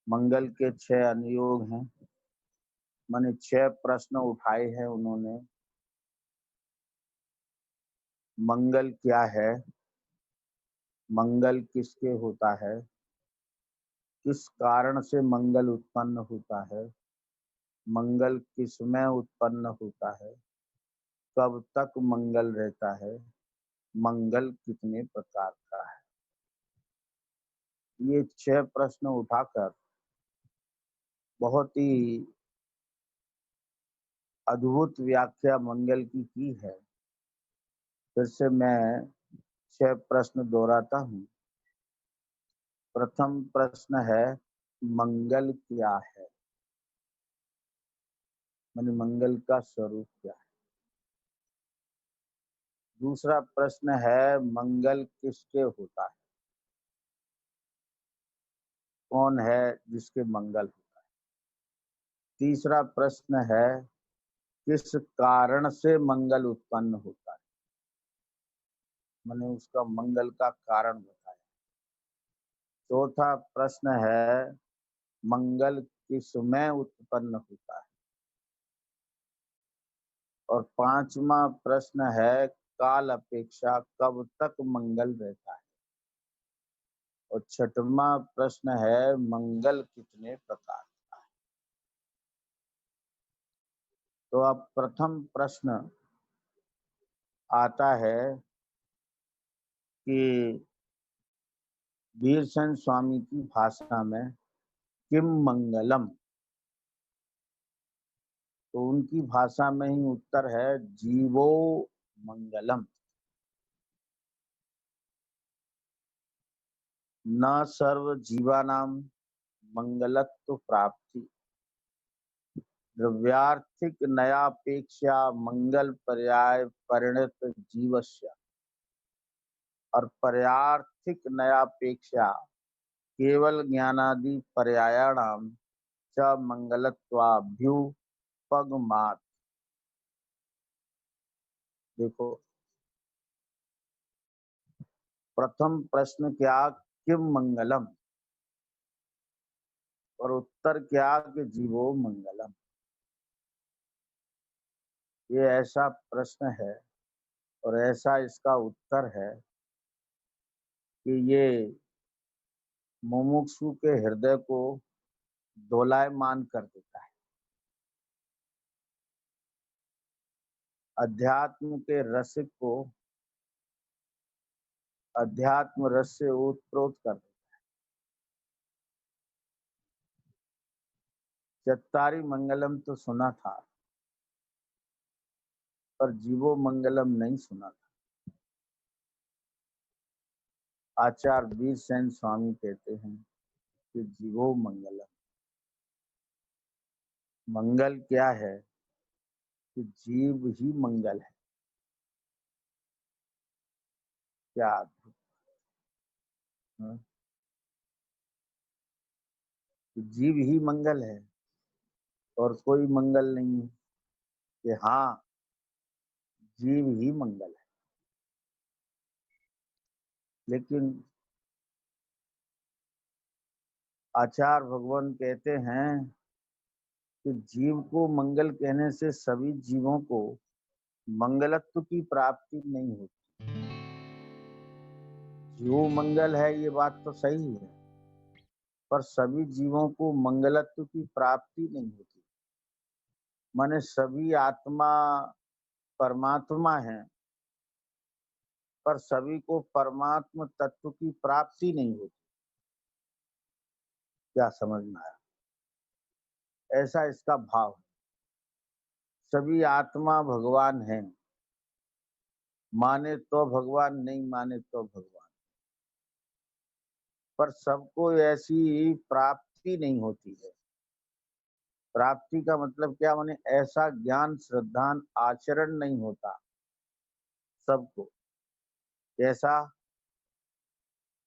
मंगल के 6 अनुयोग हैं। माने 6 प्रश्न उठाए हैं उन्होंने। मंगल क्या है? मंगल किसके होता है? किस कारण से मंगल उत्पन्न होता है? मंगल किसमें उत्पन्न होता है? कब तक मंगल रहता है? मंगल कितने प्रकार का है? ये 6 प्रश्न उठाकर बहुत ही अद्भुत व्याख्या मंगल की है। फिर से मैं 6 प्रश्न दोहराता हूँ। प्रथम प्रश्न है, मंगल क्या है? माने मंगल का स्वरूप क्या है? दूसरा प्रश्न है, मंगल किसके होता है? कौन है जिसके मंगल होता है? तीसरा प्रश्न है, किस कारण से मंगल उत्पन्न होता है? माने उसका मंगल का कारण बताएं। चौथा प्रश्न है, मंगल किसमें उत्पन्न होता है? और पांचवा प्रश्न है, काल अपेक्षा कब तक मंगल रहता है? और छठवां प्रश्न है, मंगल कितने प्रकार का है? तो अब प्रथम प्रश्न आता है कि वीरसेन स्वामी की भाषा में किम मंगलम, तो उनकी भाषा में ही उत्तर है, जीवो मंगलम। न सर्व जीवानां मंगलत्व प्राप्ति, द्रव्यार्थिक नयापेक्षा मंगल पर्याय परिणत जीवस्य, और पर्यार्थिक नयापेक्षा केवल ज्ञानादि पर्यायाणाम च मंगलत्वाभ्युपगमात्। देखो, प्रथम प्रश्न क्या, किम मंगलम, और उत्तर क्या कि जीवो मंगलम। ये ऐसा प्रश्न है और ऐसा इसका उत्तर है कि ये मुमुक्षु के हृदय को दोलायमान कर देता है। अध्यात्म के रसिक को अध्यात्म रस से ओतप्रोत कर देता है। चत्तारी मंगलम तो सुना था, पर जीवो मंगलम नहीं सुना था। आचार्य वीरसेन स्वामी कहते हैं कि जीवो मंगलम। मंगल क्या है? कि जीव ही मंगल है। क्या अद्भुत! हाँ? कि जीव ही मंगल है और कोई मंगल नहीं है। कि हाँ, जीव ही मंगल है। लेकिन आचार्य भगवान कहते हैं कि जीव को मंगल कहने से सभी जीवों को मंगलत्व की प्राप्ति नहीं होती। जीव मंगल है, ये बात तो सही है, पर सभी जीवों को मंगलत्व की प्राप्ति नहीं होती। माने सभी आत्मा परमात्मा है, पर सभी को परमात्म तत्व की प्राप्ति नहीं होती। क्या समझ में आया? ऐसा इसका भाव है। सभी आत्मा भगवान है, माने तो भगवान, नहीं माने तो भगवान, पर सबको ऐसी प्राप्ति नहीं होती है। प्राप्ति का मतलब क्या? माने ऐसा ज्ञान श्रद्धान आचरण नहीं होता सबको। जैसा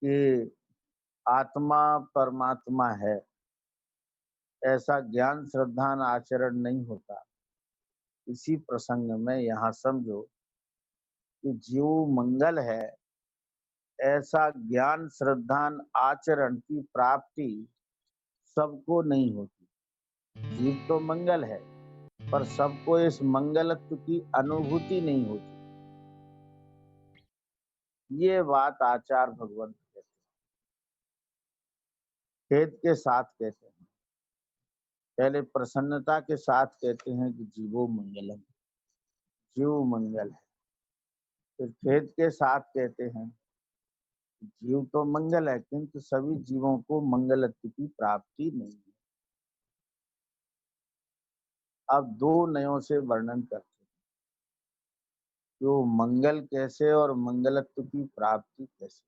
कि आत्मा परमात्मा है, ऐसा ज्ञान श्रद्धान आचरण नहीं होता। इसी प्रसंग में यहाँ समझो कि जीव मंगल है, ऐसा ज्ञान श्रद्धान आचरण की प्राप्ति सबको नहीं होती। जीव तो मंगल है, पर सबको इस मंगलत्व की अनुभूति नहीं होती। ये बात आचार्य भगवंत कहते हैं, खेद के साथ कहते हैं। पहले प्रसन्नता के साथ कहते हैं कि जीवो मंगलम, जीव मंगल है। फिर खेद के साथ कहते हैं जीव तो मंगल है, किंतु सभी जीवों को मंगलत्व की प्राप्ति नहीं है। अब दो नयों से वर्णन करते हैं, जो मंगल कैसे और मंगलत्व की प्राप्ति कैसे।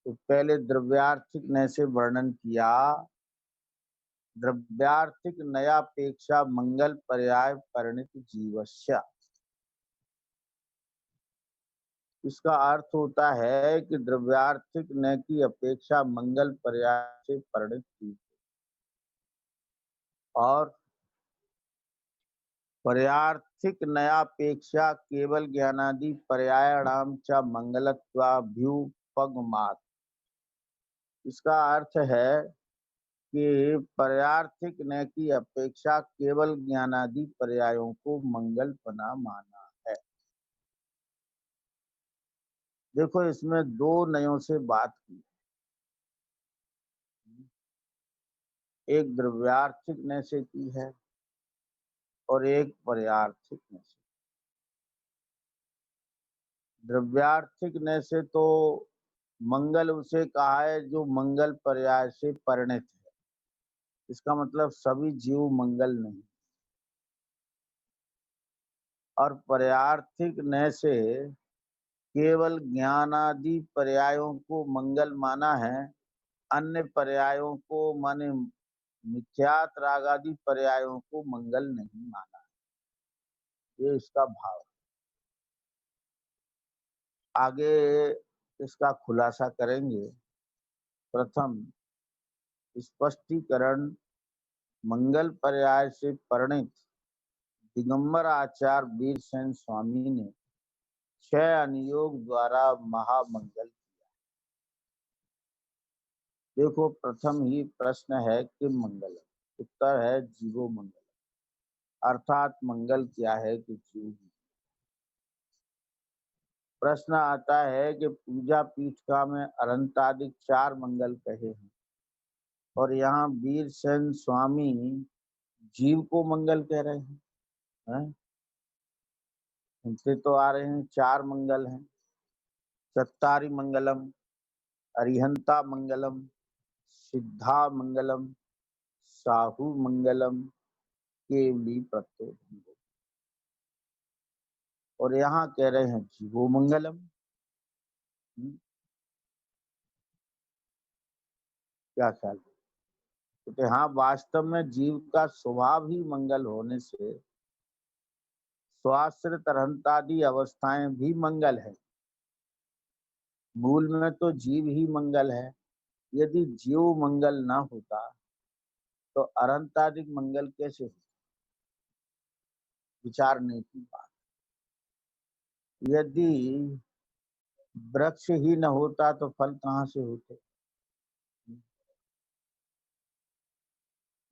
तो पहले द्रव्यार्थिक नय से वर्णन किया। द्रव्यार्थिक नयापेक्षा मंगल पर्याय परिणित जीवस्य। इसका अर्थ होता है कि द्रव्यार्थिक नय की अपेक्षा मंगल पर्याय से परिणित जीव और पर्यार्थिक नयापेक्षा केवल ज्ञानादि पर्यायाणाम च मंगलत्वाभ्युपगमात्। इसका अर्थ है कि पर्यार्थिक नय की अपेक्षा केवल ज्ञानादि पर्यायों को मंगल बना माना है। देखो, इसमें दो नयों से बात की, एक द्रव्यार्थिक नय से की है और एक पर्यार्थिक नय से। द्रव्यार्थिक नय से तो मंगल उसे कहा है जो मंगल पर्याय से परिणित है। इसका मतलब सभी जीव मंगल नहीं। और पर्यार्थिक नय से केवल ज्ञानादि पर्यायों को मंगल माना है, अन्य पर्यायों को माने मिथ्यात रागादि पर्यायों को मंगल नहीं माना। ये इसका भाव है। आगे इसका खुलासा करेंगे। प्रथम स्पष्टीकरण। मंगल पर्याय से परिणित दिगंबर आचार्य वीरसेन स्वामी ने 6 अनुयोग द्वारा महामंगल किया। देखो, प्रथम ही प्रश्न है कि मंगल, उत्तर है जीवो मंगल। अर्थात मंगल क्या है कि जीव ही। प्रश्न आता है कि पूजा पीठिका में अनंतादिक 4 मंगल कहे हैं और यहाँ वीरसेन स्वामी जीव को मंगल कह रहे हैं। इनसे तो आ रहे हैं 4 मंगल हैं। चत्तारि मंगलम, अरिहंता मंगलम, सिद्धा मंगलम, साहु मंगलम, केवली प्रत्यय। और यहाँ कह रहे हैं जीवो मंगलम। क्या ख्याल है? तो हाँ, वास्तव में जीव का स्वभाव ही मंगल होने से स्वाश्रित अरहंतादि अवस्थाएं भी मंगल है। मूल में तो जीव ही मंगल है। यदि जीव मंगल ना होता तो अरहंतादिक मंगल कैसे होता? विचारने की बात। यदि वृक्ष ही न होता तो फल कहाँ से होते?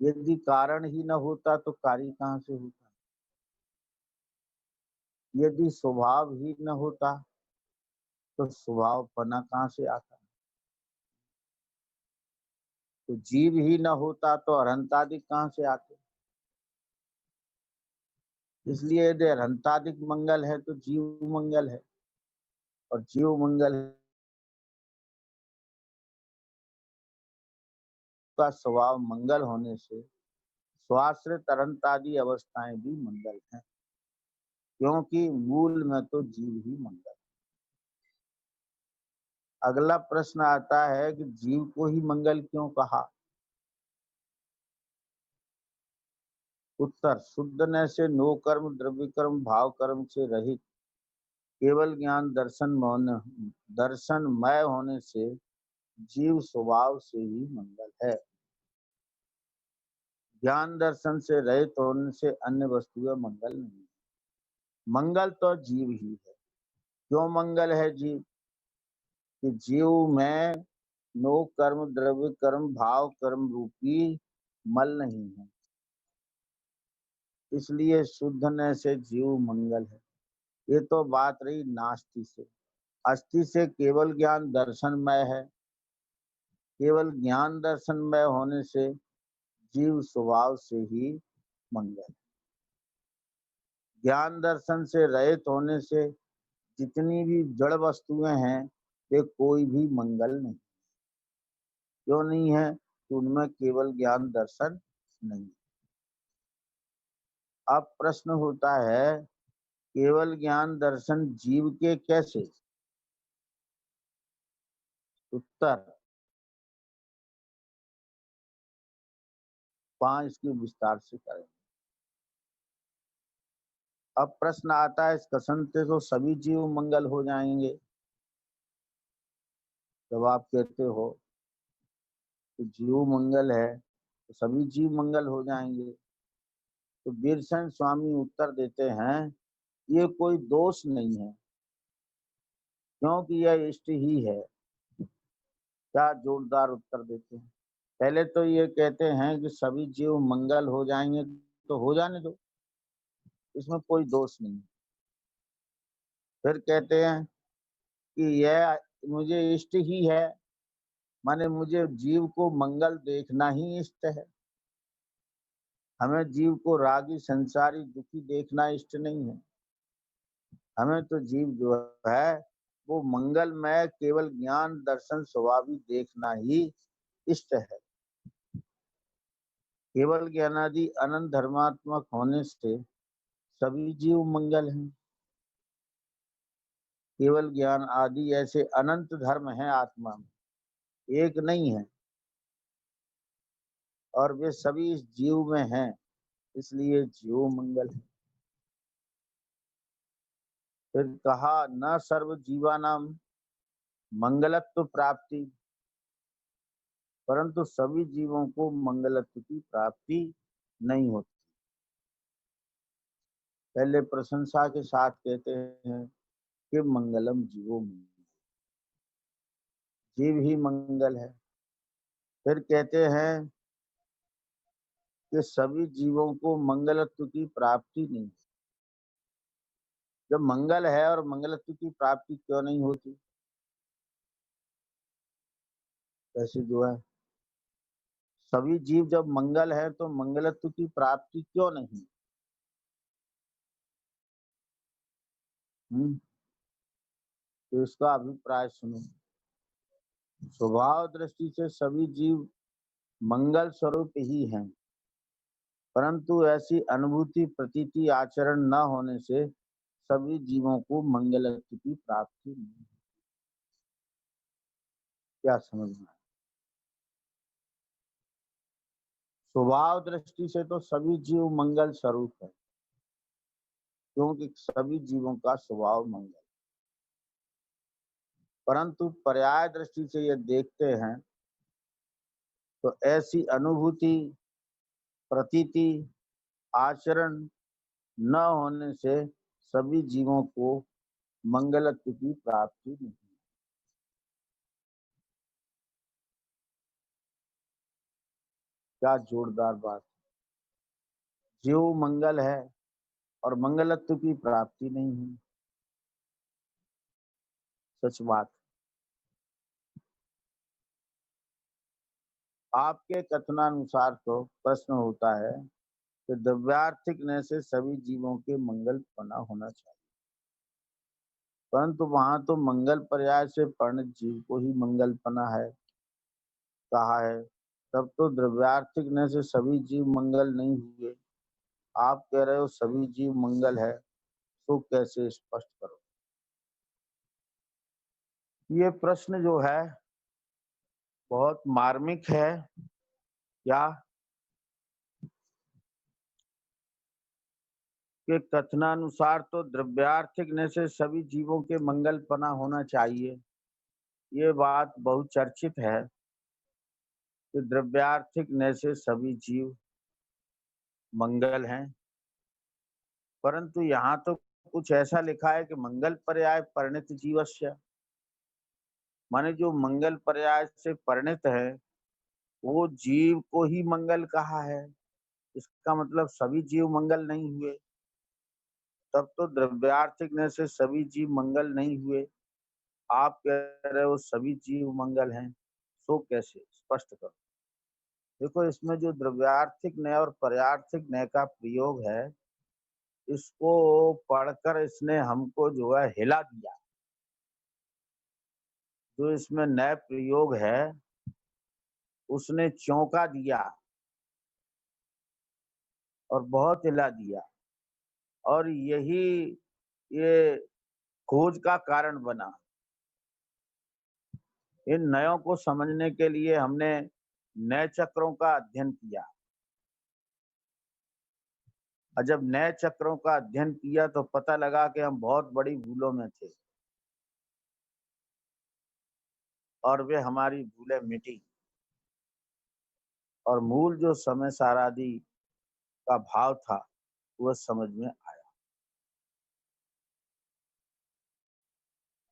यदि कारण ही न होता तो कार्य कहाँ से होता? यदि स्वभाव ही न होता तो स्वभाव पना कहाँ से आता? तो जीव ही न होता तो अरहंतादिक कहाँ से आते? इसलिए यदि अरहंतादिक मंगल है तो जीव मंगल है, और जीव मंगल का स्वभाव मंगल होने से स्वाश्रित अरहंतादि अवस्थाएं भी मंगल हैं, क्योंकि मूल में तो जीव ही मंगल। अगला प्रश्न आता है कि जीव को ही मंगल क्यों कहा? उत्तर, शुद्ध न से नो कर्म द्रव्य कर्म भाव कर्म से रहित केवल ज्ञान दर्शनमय होने से जीव स्वभाव से ही मंगल है। ज्ञान दर्शन से रहित होने से अन्य वस्तुएं मंगल नहीं। मंगल तो जीव ही है। क्यों मंगल है जीव? कि जीव में नो कर्म द्रव्य कर्म भाव कर्म रूपी मल नहीं है, इसलिए शुद्धने से जीव मंगल है। ये तो बात रही नास्ति से। अस्थि से केवल ज्ञान दर्शनमय है। केवल ज्ञान दर्शनमय होने से जीव स्वभाव से ही मंगल। ज्ञान दर्शन से रहित होने से जितनी भी जड़ वस्तुएं हैं वे कोई भी मंगल नहीं। क्यों नहीं है? कि उनमें केवल ज्ञान दर्शन नहीं। अब प्रश्न होता है, केवल ज्ञान दर्शन जीव के कैसे? उत्तर 5 इसकी विस्तार से करें। अब प्रश्न आता है, इस कथन से तो सभी जीव मंगल हो जाएंगे। जब आप कहते हो कि जीव मंगल है तो सभी जीव मंगल हो जाएंगे, तो वीरसेन स्वामी उत्तर देते हैं, ये कोई दोष नहीं है, क्योंकि यह इष्ट ही है। क्या जोरदार उत्तर देते हैं। पहले तो ये कहते हैं कि सभी जीव मंगल हो जाएंगे, तो हो जाने दो, इसमें कोई दोष नहीं। फिर कहते हैं कि यह मुझे इष्ट ही है, माने मुझे जीव को मंगल देखना ही इष्ट है। हमें जीव को रागी संसारी दुखी देखना इष्ट नहीं है। हमें तो जीव जो है वो मंगलमय केवल ज्ञान दर्शन स्वाभाविक देखना ही इष्ट है। केवल ज्ञानादि अनंत धर्मात्मक होने से सभी जीव मंगल हैं। केवल ज्ञान आदि ऐसे अनंत धर्म हैं आत्मा में, एक नहीं है, और वे सभी इस जीव में हैं, इसलिए जीव मंगल है। फिर कहा, न सर्व जीवानाम मंगलत्व प्राप्ति, परंतु सभी जीवों को मंगलत्व की प्राप्ति नहीं होती। पहले प्रशंसा के साथ कहते हैं कि मंगलम जीवो मंगल, जीव ही मंगल है। फिर कहते हैं कि सभी जीवों को मंगलत्व की प्राप्ति नहीं। जब मंगल है और मंगलत्व की प्राप्ति क्यों नहीं होती? कैसे जो है, सभी जीव जब मंगल है तो मंगलत्व की प्राप्ति क्यों नहीं? तो इसका अभिप्राय सुनो। स्वभाव दृष्टि से सभी जीव मंगल स्वरूप ही हैं, परंतु ऐसी अनुभूति प्रतीति आचरण न होने से सभी जीवों को मंगलत्व की प्राप्ति नहीं। क्या समझना? स्वभाव दृष्टि से तो सभी जीव मंगल स्वरूप है, क्योंकि सभी जीवों का स्वभाव मंगल। परंतु पर्याय दृष्टि से ये देखते हैं तो ऐसी अनुभूति प्रतीति आचरण न होने से सभी जीवों को मंगलत्व की प्राप्ति नहीं। क्या जोरदार बात! जीव मंगल है और मंगलत्व की प्राप्ति नहीं है। सच बात। आपके कथनानुसार तो प्रश्न होता है कि द्रव्यार्थिकने से सभी जीवों के मंगल पना होना चाहिए, परंतु वहां तो मंगल पर्याय से परिणत जीव को ही मंगल पना है कहा है। तब तो द्रव्यार्थिकने से सभी जीव मंगल नहीं हुए। आप कह रहे हो सभी जीव मंगल है, तो कैसे स्पष्ट करो? ये प्रश्न जो है बहुत मार्मिक है। क्या के कथनानुसार तो द्रव्यार्थिकने से सभी जीवों के मंगल पना होना चाहिए। ये बात बहुचर्चित है कि द्रव्यार्थिकने से सभी जीव मंगल हैं, परंतु यहाँ तो कुछ ऐसा लिखा है कि मंगल पर्याय परिणत जीवस्य। माने जो मंगल पर्याय से परिणत है, वो जीव को ही मंगल कहा है। इसका मतलब सभी जीव मंगल नहीं हुए। तब तो द्रव्यार्थिकने से सभी जीव मंगल नहीं हुए। आप कह रहे हो सभी जीव मंगल हैं, सो कैसे? स्पष्ट करो। देखो, इसमें जो द्रव्यार्थिक न्याय और पर्यार्थिक न्याय का प्रयोग है, इसको पढ़कर इसने हमको जो है हिला दिया। जो इसमें नए प्रयोग है, उसने चौंका दिया और बहुत हिला दिया, और यही ये खोज का कारण बना। इन नयों को समझने के लिए हमने नए चक्रों का अध्ययन किया, और जब नए चक्रों का अध्ययन किया तो पता लगा कि हम बहुत बड़ी भूलों में थे, और वे हमारी भूलें मिटी, और मूल जो समय सारादि का भाव था, वह समझ में आया।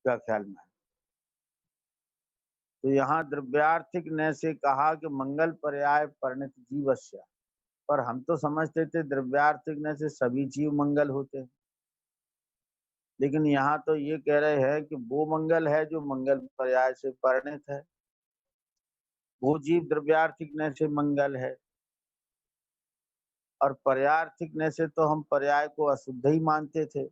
क्या ख्याल में है? तो यहाँ द्रव्यार्थिक ने से कहा कि मंगल पर्याय परिणत जीवस्य, पर हम तो समझते थे द्रव्यार्थिक ने से सभी जीव मंगल होते हैं। लेकिन यहाँ तो ये कह रहे हैं कि वो मंगल है जो मंगल पर्याय से परिणत है, वो जीव द्रव्यार्थिक ने से मंगल है, और पर्यार्थिक ने से तो हम पर्याय को अशुद्ध ही मानते थे।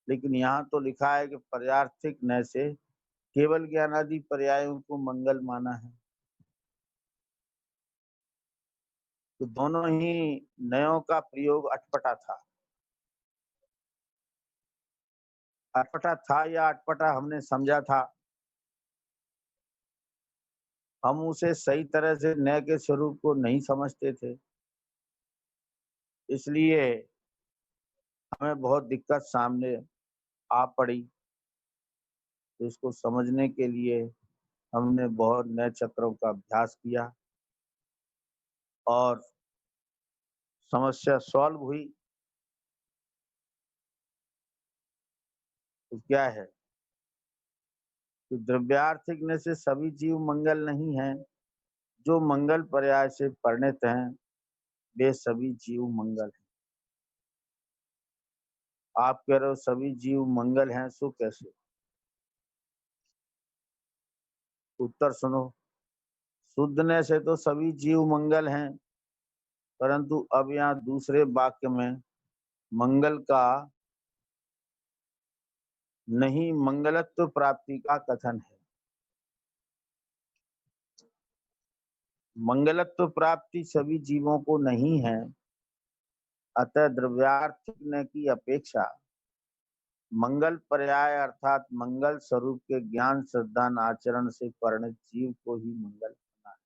लेकिन यहाँ तो लिखा है कि पर्यार्थिक ने से केवल ज्ञानादि पर्यायों को मंगल माना है। तो दोनों ही नयों का प्रयोग अटपटा था। अटपटा था या अटपटा हमने समझा था, हम उसे सही तरह से नय के स्वरूप को नहीं समझते थे, इसलिए हमें बहुत दिक्कत सामने आ पड़ी। तो इसको समझने के लिए हमने बहुत नए चक्रों का अभ्यास किया, और समस्या सॉल्व हुई। तो क्या है कि द्रव्यार्थिक ने से सभी जीव मंगल नहीं हैं। जो मंगल पर्याय से परिणत हैं, वे सभी जीव मंगल हैं। आप कह रहे हो सभी जीव मंगल हैं, सो कैसे? उत्तर सुनो। शुद्धने से तो सभी जीव मंगल हैं, परंतु अब यहाँ दूसरे वाक्य में मंगल का नहीं, मंगलत्व प्राप्ति का कथन है। मंगलत्व प्राप्ति सभी जीवों को नहीं है, अतः द्रव्यार्थिक ने की अपेक्षा मंगल पर्याय अर्थात मंगल स्वरूप के ज्ञान श्रद्धा आचरण से परिणत जीव को ही मंगल माना है।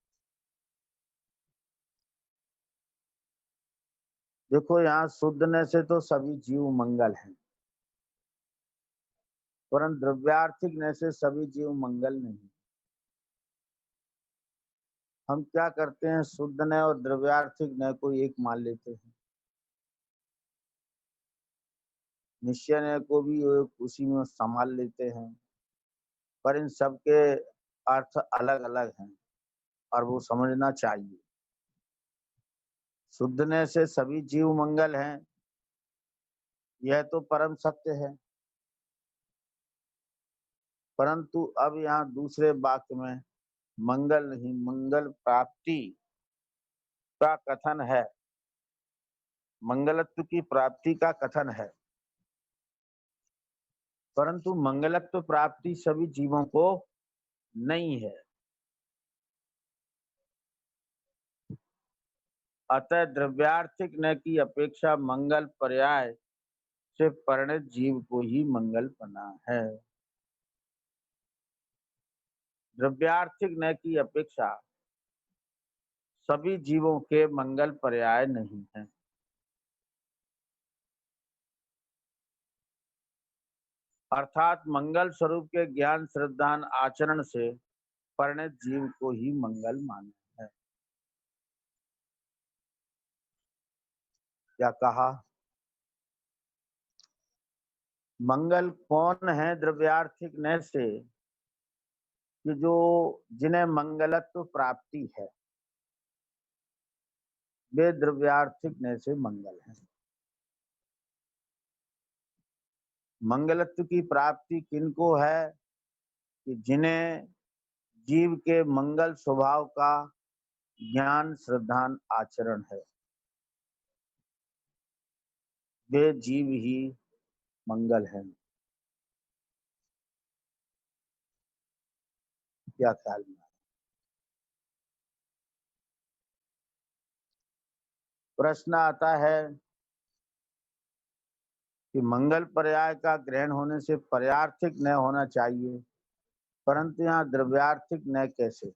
देखो, यहाँ शुद्धने से तो सभी जीव मंगल हैं, परंतु द्रव्यार्थिक ने से सभी जीव मंगल नहीं। हम क्या करते हैं, शुद्ध नय और द्रव्यार्थिक नय को एक मान लेते हैं, निश्चय नय को भी उसी में संभाल लेते हैं, पर इन सब के अर्थ अलग अलग हैं, और वो समझना चाहिए। शुद्ध नय से सभी जीव मंगल हैं, यह तो परम सत्य है, परंतु अब यहाँ दूसरे वाक्य में मंगल नहीं, मंगल प्राप्ति का कथन है, मंगलत्व की प्राप्ति का कथन है, परंतु मंगलत्व प्राप्ति सभी जीवों को नहीं है। अतः द्रव्यार्थिक न की अपेक्षा मंगल पर्याय से परिणत जीव को ही मंगल बना है। द्रव्यार्थिक न की अपेक्षा सभी जीवों के मंगल पर्याय नहीं है। अर्थात मंगल स्वरूप के ज्ञान श्रद्धा आचरण से परिणत जीव को ही मंगल माना है। क्या कहा? मंगल कौन है द्रव्यार्थिक न से कि जो जिन्हें मंगलत्व प्राप्ति है, वे द्रव्यार्थिक न से मंगल हैं। मंगलत्व की प्राप्ति किनको है कि जिन्हें जीव के मंगल स्वभाव का ज्ञान श्रद्धान आचरण है, वे जीव ही मंगल हैं। क्या ख्याल में? प्रश्न आता है कि मंगल पर्याय का ग्रहण होने से पर्यार्थिक न होना चाहिए, परंतु यहाँ द्रव्यार्थिक न कैसे?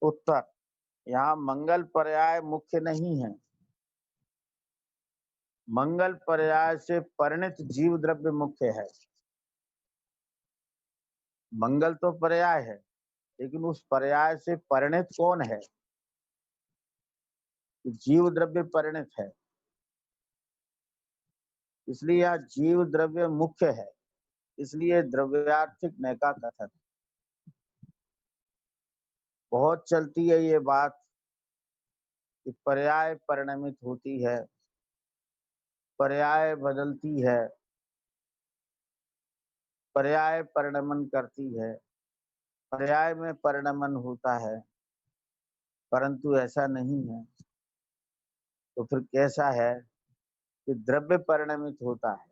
उत्तर, यहाँ मंगल पर्याय मुख्य नहीं है। मंगल पर्याय से परिणित जीव द्रव्य मुख्य है। मंगल तो पर्याय है, लेकिन उस पर्याय से परिणित कौन है? जीव द्रव्य परिणित है, इसलिए यह जीव द्रव्य मुख्य है, इसलिए द्रव्यार्थिक न का कथन। बहुत चलती है ये बात कि पर्याय परिणमित होती है, पर्याय बदलती है, पर्याय परिणमन करती है, पर्याय में परिणमन होता है, परंतु ऐसा नहीं है। तो फिर कैसा है कि द्रव्य परिणमित होता है,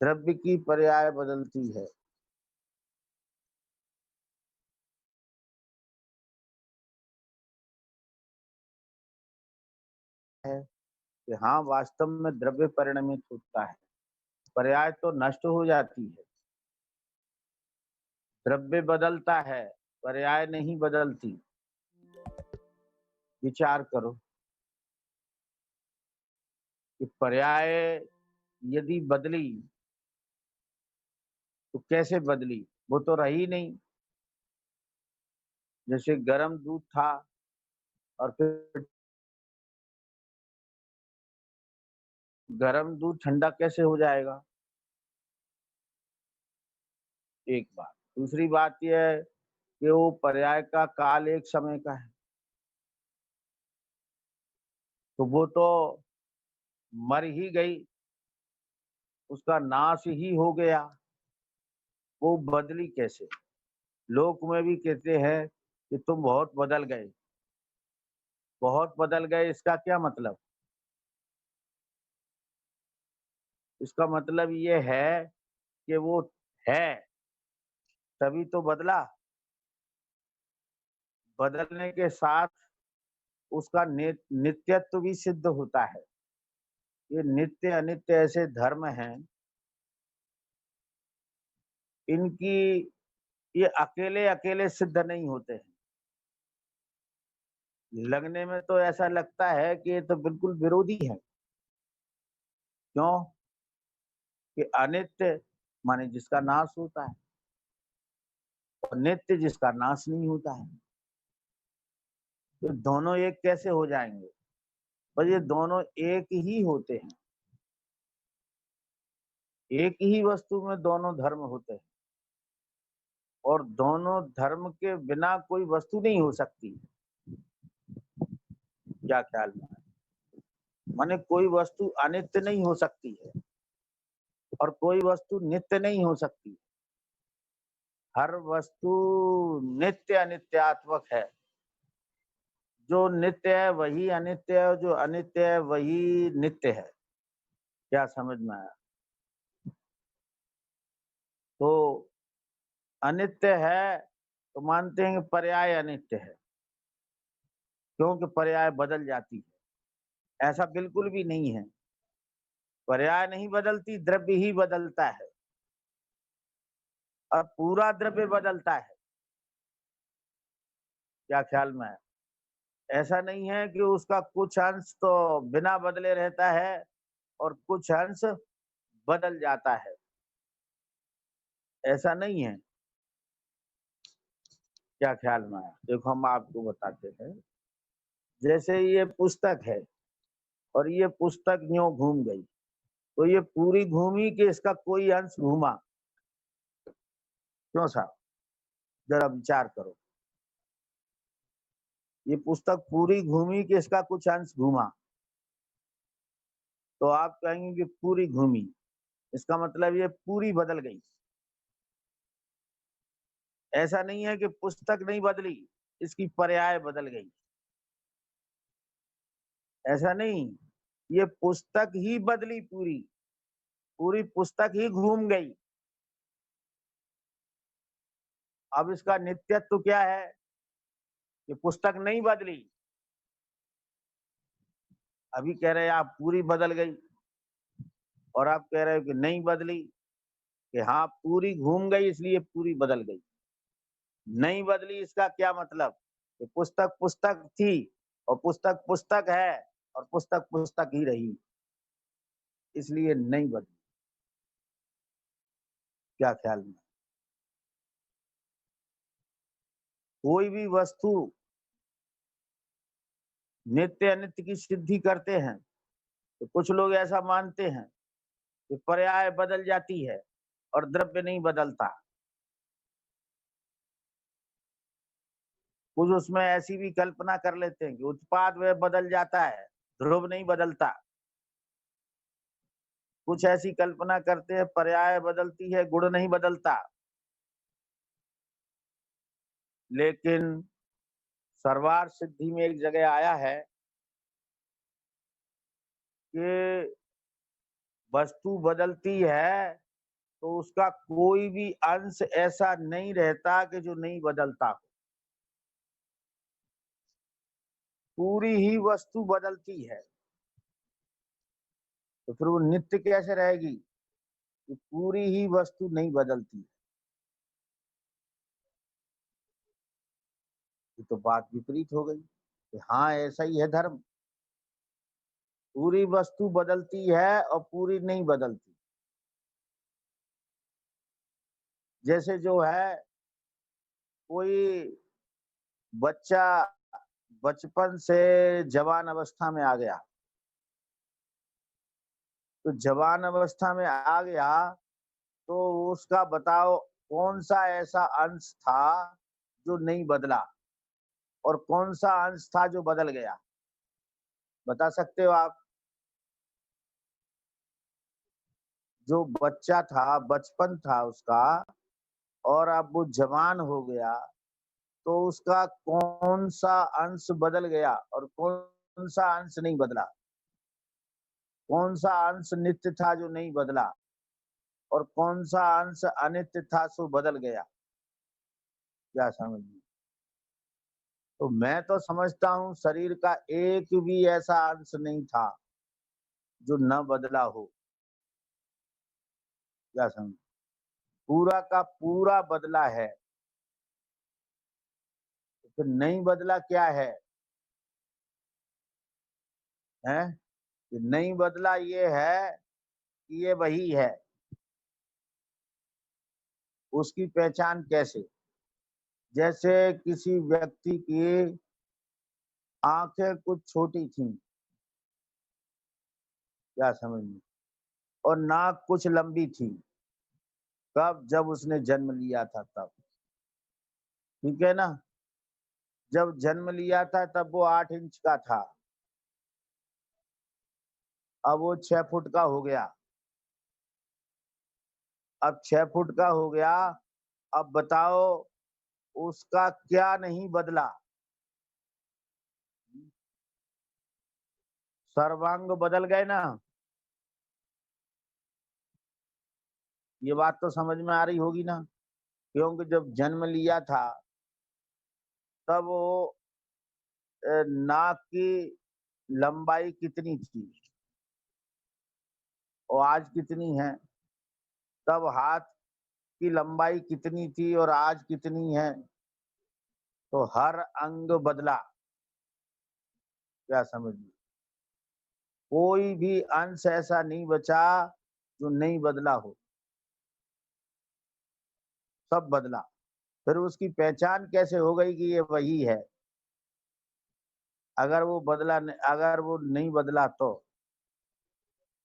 द्रव्य की पर्याय बदलती है। कि हाँ, वास्तव में द्रव्य परिणमित होता है, पर्याय तो नष्ट हो जाती है, द्रव्य बदलता है, पर्याय नहीं बदलती। विचार करो कि पर्याय यदि बदली तो कैसे बदली? वो तो रही नहीं। जैसे गर्म दूध था और फिर गर्म दूध ठंडा कैसे हो जाएगा? एक बात। दूसरी बात यह है कि वो पर्याय का काल एक समय का है, तो वो तो मर ही गई, उसका नाश ही हो गया, वो बदली कैसे? लोक में भी कहते हैं कि तुम बहुत बदल गए। बहुत बदल गए, इसका क्या मतलब? इसका मतलब ये है कि वो है तभी तो बदला। बदलने के साथ उसका नित्यत्व भी सिद्ध होता है। ये नित्य अनित्य ऐसे धर्म हैं, इनकी ये अकेले अकेले सिद्ध नहीं होते हैं। लगने में तो ऐसा लगता है कि ये तो बिल्कुल विरोधी है। क्यों? कि अनित्य माने जिसका नाश होता है और नित्य जिसका नाश नहीं होता है। तो दोनों एक कैसे हो जाएंगे? पर ये दोनों एक ही होते हैं। एक ही वस्तु में दोनों धर्म होते हैं और दोनों धर्म के बिना कोई वस्तु नहीं हो सकती। क्या ख्याल में है? माने कोई वस्तु अनित्य नहीं हो सकती है और कोई वस्तु नित्य नहीं हो सकती। हर वस्तु नित्य अनित्यात्मक है। जो नित्य है वही अनित्य है और जो अनित्य है वही नित्य है। क्या समझ में आया? तो अनित्य है तो मानते हैं कि पर्याय अनित्य है, क्योंकि पर्याय बदल जाती है। ऐसा बिल्कुल भी नहीं है, पर्याय नहीं बदलती, द्रव्य ही बदलता है और पूरा द्रव्य बदलता है। क्या ख्याल में है? ऐसा नहीं है कि उसका कुछ अंश तो बिना बदले रहता है और कुछ अंश बदल जाता है, ऐसा नहीं है। क्या ख्याल में आया? देखो हम आपको बताते हैं जैसे ये पुस्तक है और ये पुस्तक यूं घूम गई, तो ये पूरी घूमी कि इसका कोई अंश घूमा? क्यों साहब, जरा विचार करो। ये पुस्तक पूरी घूमी कि इसका कुछ अंश घूमा? तो आप कहेंगे कि पूरी घूमी, इसका मतलब ये पूरी बदल गई। ऐसा नहीं है कि पुस्तक नहीं बदली, इसकी पर्याय बदल गई, ऐसा नहीं। ये पुस्तक ही बदली, पूरी पूरी पुस्तक ही घूम गई। अब इसका नित्यत्व क्या है? कि पुस्तक नहीं बदली। अभी कह रहे हैं आप पूरी बदल गई, और आप कह रहे हो कि नहीं बदली, कि हाँ पूरी घूम गई इसलिए पूरी बदल गई। नहीं बदली इसका क्या मतलब? कि पुस्तक पुस्तक थी और पुस्तक पुस्तक है और पुस्तक पुस्तक ही रही, इसलिए नहीं बदली। क्या ख्याल में? कोई भी वस्तु नित्य अनित्य की सिद्धि करते हैं, तो कुछ लोग ऐसा मानते हैं कि पर्याय बदल जाती है और द्रव्य नहीं बदलता। कुछ उसमें ऐसी भी कल्पना कर लेते हैं कि उत्पाद वह बदल जाता है, ध्रुव नहीं बदलता। कुछ ऐसी कल्पना करते हैं पर्याय बदलती है, गुण नहीं बदलता। लेकिन सर्वार्थ सिद्धि में एक जगह आया है कि वस्तु बदलती है तो उसका कोई भी अंश ऐसा नहीं रहता कि जो नहीं बदलता हो। पूरी ही वस्तु बदलती है, तो फिर वो नित्य कैसे रहेगी? कि पूरी ही वस्तु नहीं बदलती। ये तो बात विपरीत हो गई कि हाँ ऐसा ही है धर्म, पूरी वस्तु बदलती है और पूरी नहीं बदलती। जैसे जो है, कोई बच्चा बचपन से जवान अवस्था में आ गया, तो जवान अवस्था में आ गया तो उसका बताओ कौन सा ऐसा अंश था जो नहीं बदला, और कौन सा अंश था जो बदल गया? बता सकते हो आप? जो बच्चा था, बचपन था उसका, और अब वो जवान हो गया, तो उसका कौन सा अंश बदल गया और कौन सा अंश नहीं बदला? कौन सा अंश नित्य था जो नहीं बदला, और कौन सा अंश अनित्य था सो बदल गया? क्या समझ में? तो मैं तो समझता हूँ शरीर का एक भी ऐसा अंश नहीं था जो न बदला हो। क्या समझ? पूरा का पूरा बदला है। तो फिर नहीं बदला क्या है? हैं? कि नहीं बदला ये है कि ये वही है। उसकी पहचान कैसे? जैसे किसी व्यक्ति की आंखें कुछ छोटी थी, क्या समझ में, और नाक कुछ लंबी थी। कब? जब उसने जन्म लिया था तब। ठीक है ना? जब जन्म लिया था तब वो 8 इंच का था, अब वो 6 फुट का हो गया। अब 6 फुट का हो गया, अब बताओ उसका क्या नहीं बदला? सर्वांग बदल गए ना? ये बात तो समझ में आ रही होगी ना? क्योंकि जब जन्म लिया था तब वो नाक की लंबाई कितनी थी और आज कितनी है? तब हाथ की लंबाई कितनी थी और आज कितनी है? तो हर अंग बदला। क्या समझ में? कोई भी अंश ऐसा नहीं बचा जो नहीं बदला हो, सब बदला। फिर उसकी पहचान कैसे हो गई कि ये वही है? अगर वो नहीं बदला तो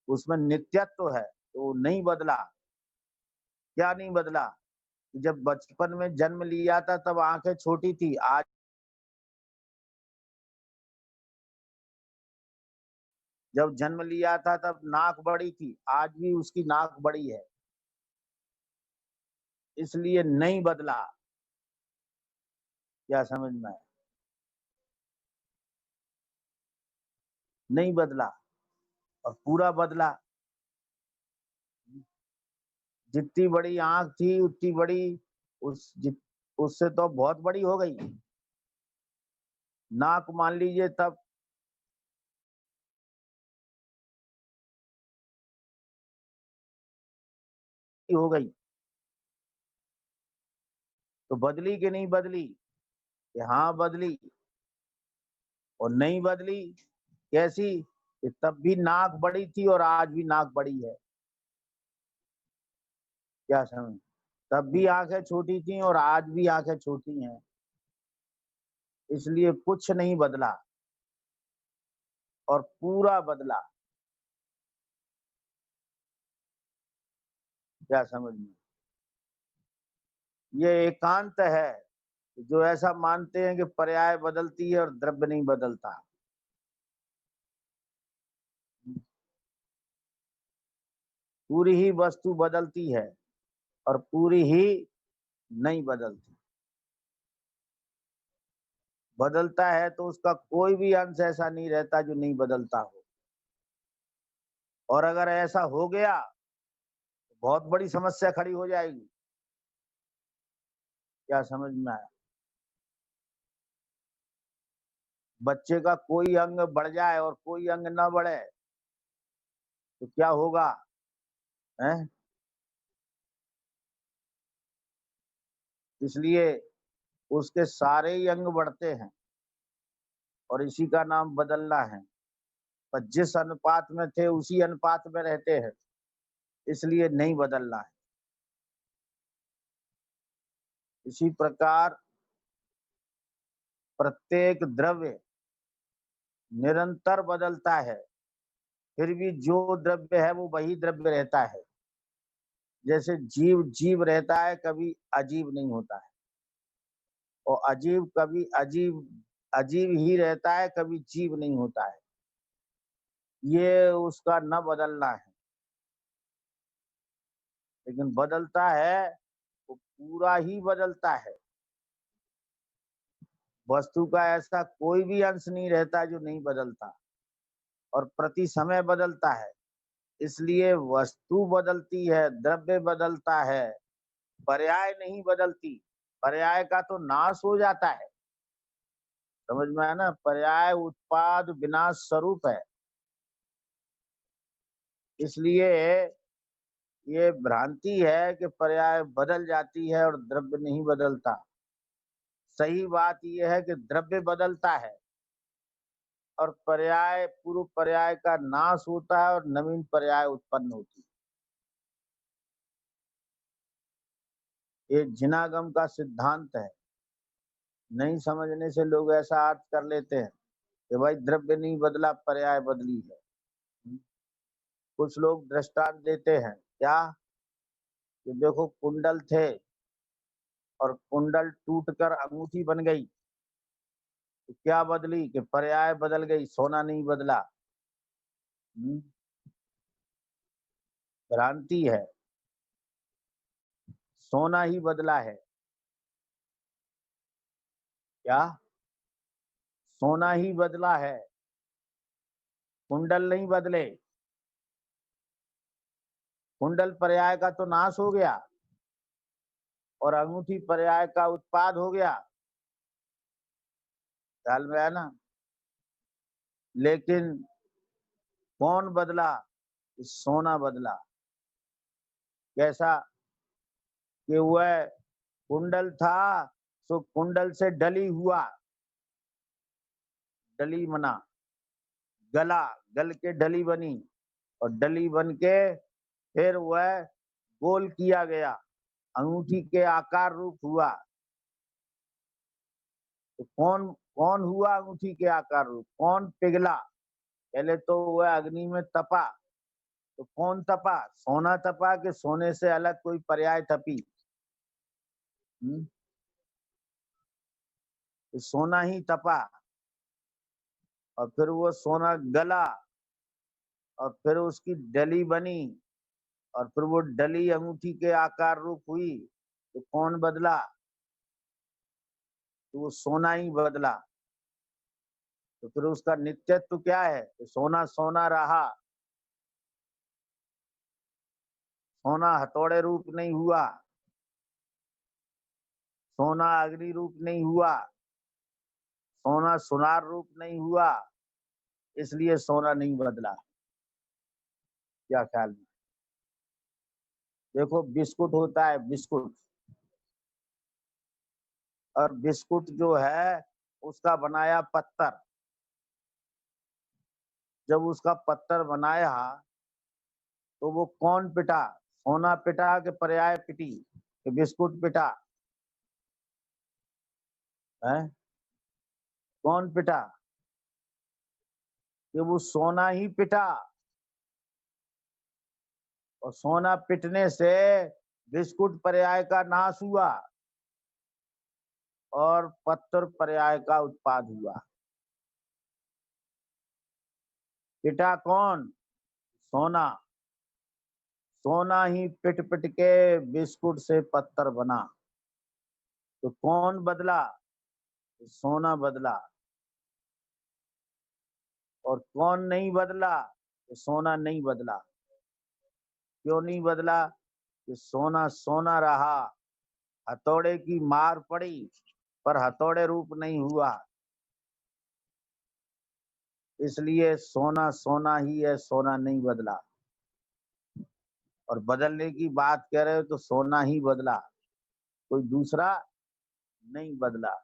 उसमें नित्यत्व है, तो वो नहीं बदला। क्या नहीं बदला? जब बचपन में जन्म लिया था तब आंखें छोटी थी, आज जब जन्म लिया था तब नाक बड़ी थी, आज भी उसकी नाक बड़ी है। इसलिए नहीं बदला। क्या समझ में आया? नहीं बदला और पूरा बदला। जितनी बड़ी आंख थी उतनी बड़ी उससे तो बहुत बड़ी हो गई। नाक मान लीजिए तब हो गई, तो बदली कि नहीं बदली? कि हाँ बदली। और नहीं बदली कैसी? कि तब भी नाक बड़ी थी और आज भी नाक बड़ी है। क्या समझ? तब भी आंखें छोटी थी और आज भी आंखें छोटी हैं। इसलिए कुछ नहीं बदला और पूरा बदला। क्या समझ में? ये एकांत है। जो ऐसा मानते हैं कि पर्याय बदलती है और द्रव्य नहीं बदलता। पूरी ही वस्तु बदलती है और पूरी ही नहीं बदलती। बदलता है तो उसका कोई भी अंश ऐसा नहीं रहता जो नहीं बदलता हो। और अगर ऐसा हो गया तो बहुत बड़ी समस्या खड़ी हो जाएगी। क्या समझ में आया? बच्चे का कोई अंग बढ़ जाए और कोई अंग न बढ़े तो क्या होगा? हैं? इसलिए उसके सारे ही अंग बढ़ते हैं और इसी का नाम बदलना है। पर जिस अनुपात में थे उसी अनुपात में रहते हैं, इसलिए नहीं बदलना है। इसी प्रकार प्रत्येक द्रव्य निरंतर बदलता है, फिर भी जो द्रव्य है वो वही द्रव्य रहता है। जैसे जीव जीव रहता है, कभी अजीब नहीं होता है। और अजीब कभी अजीब अजीब ही रहता है, कभी जीव नहीं होता है। ये उसका न बदलना है। लेकिन बदलता है वो पूरा ही बदलता है। वस्तु का ऐसा कोई भी अंश नहीं रहता जो नहीं बदलता और प्रति समय बदलता है। इसलिए वस्तु बदलती है, द्रव्य बदलता है, पर्याय नहीं बदलती। पर्याय का तो नाश हो जाता है। समझ में आया ना? पर्याय उत्पाद विनाश स्वरूप है। इसलिए ये भ्रांति है कि पर्याय बदल जाती है और द्रव्य नहीं बदलता। सही बात यह है कि द्रव्य बदलता है और पर्याय पूर्व पर्याय का नाश होता है और नवीन पर्याय उत्पन्न होती है। ये जिनागम का सिद्धांत है। नहीं समझने से लोग ऐसा अर्थ कर लेते हैं कि भाई द्रव्य नहीं बदला, पर्याय बदली है। कुछ लोग दृष्टांत देते हैं क्या? कि देखो कुंडल थे और कुंडल टूटकर अंगूठी बन गई, तो क्या बदली? कि पर्याय बदल गई, सोना नहीं बदला। हम्म, भ्रांति है। सोना ही बदला है। क्या? सोना ही बदला है, कुंडल नहीं बदले। कुंडल पर्याय का तो नाश हो गया और अंगूठी पर्याय का उत्पाद हो गया। ख्याल में है ना? लेकिन कौन बदला? सोना बदला। कैसा? कि वह कुंडल था तो कुंडल से डली हुआ, डली बना, गला, गल के डली बनी और डली बन के फिर वह गोल किया गया, अंगूठी के आकार रूप हुआ। तो कौन कौन हुआ अंगूठी के आकार रूप, कौन पिघला? पहले तो वह अग्नि में तपा, तो कौन तपा? सोना तपा कि सोने से अलग कोई पर्याय तपी? तो सोना ही तपा, और फिर वो सोना गला, और फिर उसकी डली बनी, और फिर वो डली अंगूठी के आकार रूप हुई। तो कौन बदला? तो वो सोना ही बदला। तो फिर उसका नित्यत्व क्या है? तो सोना सोना रहा, सोना हथौड़े रूप नहीं हुआ, सोना अग्नि रूप नहीं हुआ, सोना सुनार रूप नहीं हुआ, इसलिए सोना नहीं बदला। क्या ख्याल में? देखो बिस्कुट होता है, बिस्कुट, और बिस्कुट जो है उसका बनाया पत्थर। जब उसका पत्थर बनाया तो वो कौन पिटा? सोना पिटा के पर्याय पिटी कि बिस्कुट पिटा? है कौन पिटा? कि वो सोना ही पिटा, और सोना पिटने से बिस्कुट पर्याय का नाश हुआ और पत्थर पर्याय का उत्पाद हुआ। पिटा कौन? सोना। सोना ही पिट पिट के बिस्कुट से पत्थर बना। तो कौन बदला? सोना बदला। और कौन नहीं बदला? सोना नहीं बदला। क्यों नहीं बदला? कि सोना सोना रहा, हथौड़े की मार पड़ी पर हथौड़े रूप नहीं हुआ, इसलिए सोना सोना ही है, सोना नहीं बदला। और बदलने की बात कह रहे हो तो सोना ही बदला, कोई दूसरा नहीं बदला।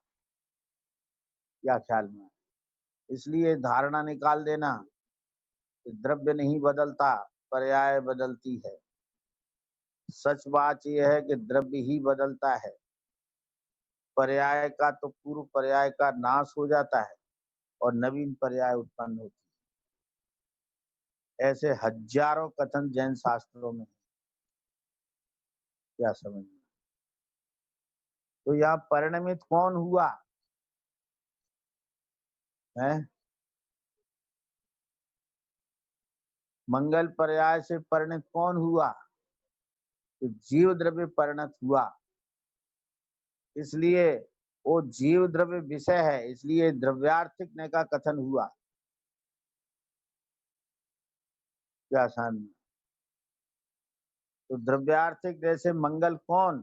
क्या ख्याल में? इसलिए धारणा निकाल देना कि द्रव्य नहीं बदलता, पर्याय बदलती है। सच बात यह है कि द्रव्य ही बदलता है, पर्याय का तो पूर्व पर्याय का नाश हो जाता है और नवीन पर्याय उत्पन्न होती है। ऐसे हजारों कथन जैन शास्त्रों में। क्या समझ में? तो यहाँ परिणमित कौन हुआ है? मंगल पर्याय से परिणत कौन हुआ? तो जीव द्रव्य परिणत हुआ, इसलिए वो जीव द्रव्य विषय है, इसलिए द्रव्यार्थिक ने का कथन हुआ। क्या आसान? तो द्रव्यार्थिक जैसे मंगल कौन?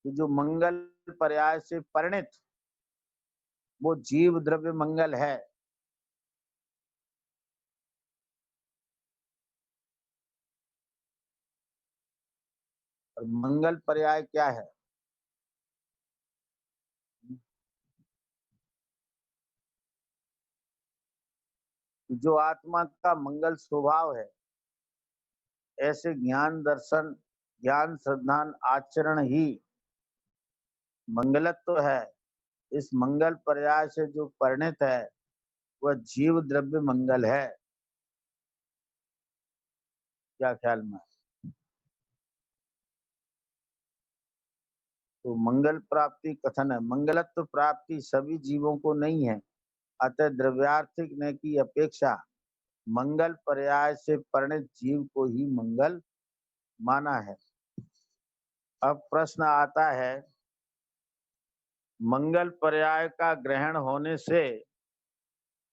कि जो मंगल पर्याय से परिणत, वो जीव द्रव्य मंगल है। और मंगल पर्याय क्या है? जो आत्मा का मंगल स्वभाव है, ऐसे ज्ञान दर्शन ज्ञान श्रद्धान आचरण ही मंगलत्व है। इस मंगल पर्याय से जो परिणत है वह जीव द्रव्य मंगल है। क्या ख्याल में? तो मंगल प्राप्ति कथन है, मंगलत्व प्राप्ति सभी जीवों को नहीं है, अतः द्रव्यार्थिक ने की अपेक्षा मंगल पर्याय से परिणत जीव को ही मंगल माना है। अब प्रश्न आता है, मंगल पर्याय का ग्रहण होने से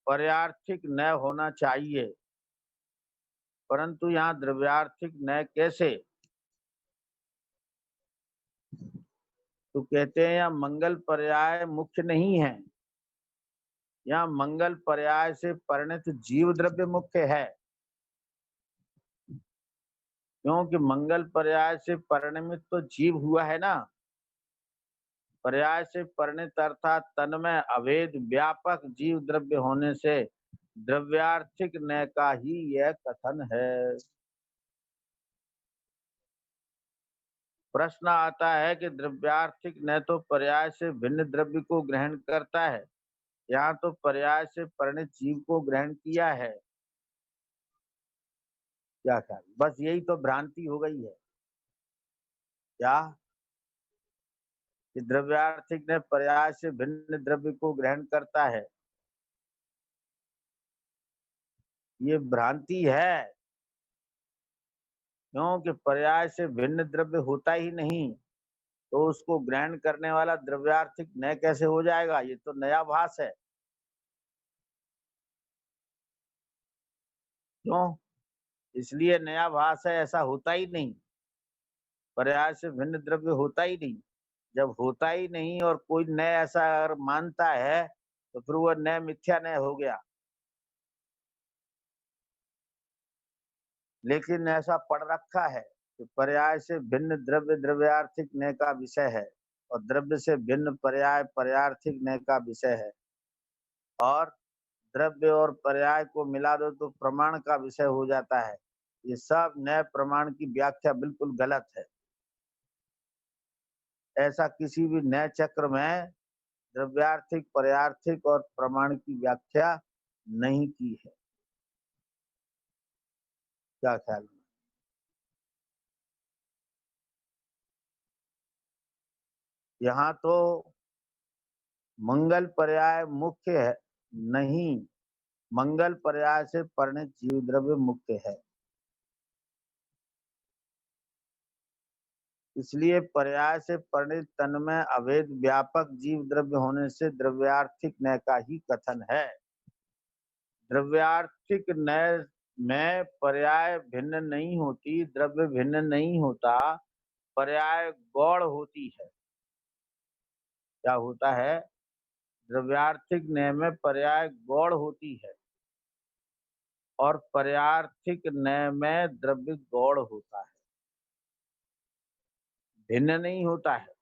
पर्यार्थिक न होना चाहिए, परंतु यहाँ द्रव्यार्थिक न कैसे? तो कहते हैं यहाँ मंगल पर्याय मुख्य नहीं है, यहाँ मंगल पर्याय से परिणत जीव द्रव्य मुख्य है। क्योंकि मंगल पर्याय से परिणमित तो जीव हुआ है ना। पर्याय से परिणित अर्थात तन्मय अभेद व्यापक जीव द्रव्य होने से द्रव्यार्थिक न का ही यह कथन है। प्रश्न आता है कि द्रव्यार्थिक न तो पर्याय से भिन्न द्रव्य को ग्रहण करता है यहाँ तो पर्याय से परिणित जीव को ग्रहण किया है। क्या ख्याल? बस यही तो भ्रांति हो गई है। क्या? कि द्रव्यार्थिक ने पर्याय से भिन्न द्रव्य को ग्रहण करता है, ये भ्रांति है। क्योंकि पर्याय से भिन्न द्रव्य होता ही नहीं, तो उसको ग्रहण करने वाला द्रव्यार्थिक न कैसे हो जाएगा? ये तो नया भास है। क्यों? इसलिए नया भास है, ऐसा होता ही नहीं। पर्याय से भिन्न द्रव्य होता ही नहीं। जब होता ही नहीं और कोई न ऐसा अगर मानता है, तो फिर वो न मिथ्या न हो गया। लेकिन ऐसा पढ़ रखा है कि पर्याय से भिन्न द्रव्य द्रव्यार्थिक न का विषय है, और द्रव्य से भिन्न पर्याय पर्यार्थिक न का विषय है, और द्रव्य और पर्याय को मिला दो तो प्रमाण का विषय हो जाता है। ये सब नए प्रमाण की व्याख्या बिल्कुल गलत है। ऐसा किसी भी नए चक्र में द्रव्यार्थिक, पर्यार्थिक और प्रमाण की व्याख्या नहीं की है। क्या ख्याल है? यहाँ तो मंगल पर्याय मुख्य है नहीं, मंगल पर्याय से परिणित जीव द्रव्य मुख्य है। इसलिए पर्याय से परिणित तन में अभेद व्यापक जीव द्रव्य होने से द्रव्यार्थिक नय का ही कथन है। द्रव्यार्थिक नय में पर्याय भिन्न नहीं होती, द्रव्य भिन्न नहीं होता, पर्याय गौड़ होती है। क्या होता है? द्रव्यार्थिक नय में पर्याय गौड़ होती है, और पर्यार्थिक नय में द्रव्य गौड़ होता है, भिन्न नहीं होता है।